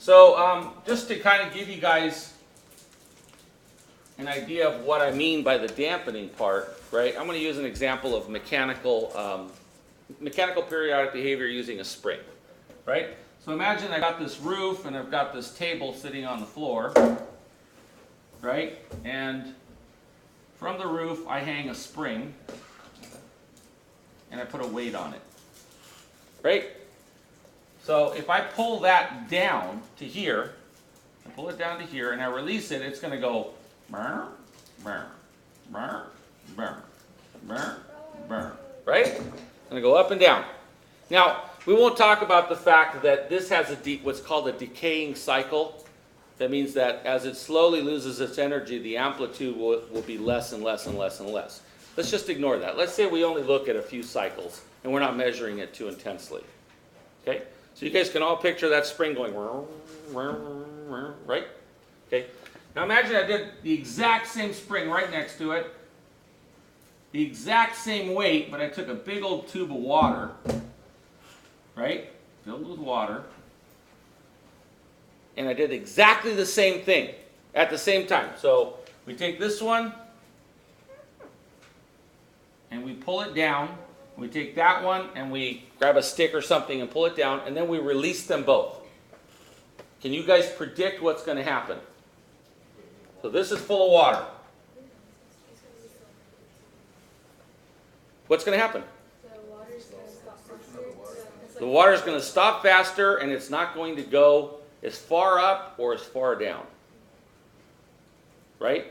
So just to kind of give you guys an idea of what I mean by the dampening part, right? I'm going to use an example of mechanical periodic behavior using a spring, right? So imagine I got this roof and I've got this table sitting on the floor, right? And from the roof I hang a spring and I put a weight on it, right? So if I pull that down to here, I pull it down to here and I release it, it's going to go burr, burr, burr, burr, burr, burr, right? It's going to go up and down. Now, we won't talk about the fact that this has what's called a decaying cycle. That means that as it slowly loses its energy, the amplitude will be less and less and less and less. Let's just ignore that. Let's say we only look at a few cycles and we're not measuring it too intensely. Okay? So you guys can all picture that spring going, right? Okay. Now imagine I did the exact same spring right next to it, the exact same weight, but I took a big old tube of water, right, filled with water, and I did exactly the same thing at the same time. So we take this one and we pull it down. We take that one and we grab a stick or something and pull it down, and then we release them both. Can you guys predict what's going to happen? So this is full of water. What's going to happen? The water is going to stop faster, and it's not going to go as far up or as far down. Right?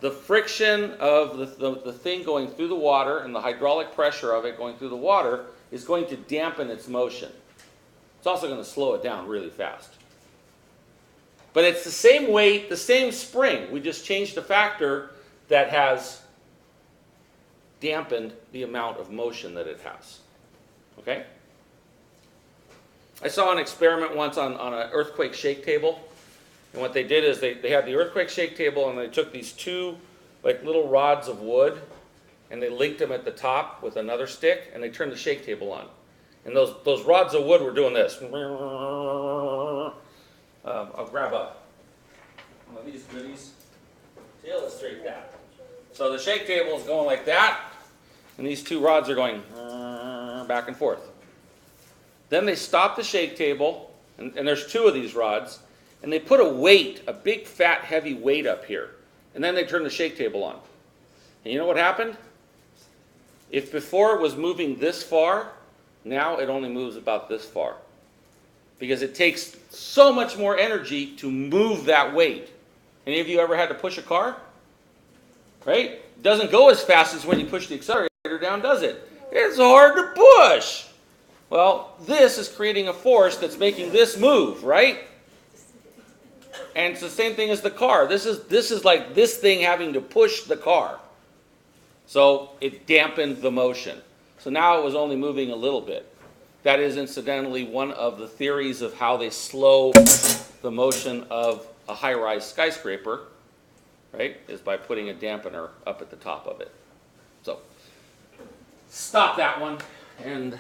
The friction of the thing going through the water and the hydraulic pressure of it going through the water is going to dampen its motion. It's also going to slow it down really fast. But it's the same weight, the same spring. We just changed a factor that has dampened the amount of motion that it has. Okay? I saw an experiment once on an earthquake shake table. And what they did is they had the earthquake shake table, and they took these two like little rods of wood and they linked them at the top with another stick, and they turned the shake table on. And those rods of wood were doing this. I'll grab one of these goodies to illustrate that. So the shake table is going like that, and these two rods are going back and forth. Then they stop the shake table, and there's two of these rods, and they put a weight, a big fat heavy weight up here, and then they turn the shake table on. And you know what happened? If before it was moving this far, now it only moves about this far. Because it takes so much more energy to move that weight. Any of you ever had to push a car? Right? It doesn't go as fast as when you push the accelerator down, does it? It's hard to push. Well, this is creating a force that's making this move, right? And it's the same thing as the car. This is like this thing having to push the car. So it dampened the motion. So now it was only moving a little bit. That is incidentally one of the theories of how they slow the motion of a high-rise skyscraper, right, is by putting a dampener up at the top of it. So stop that one and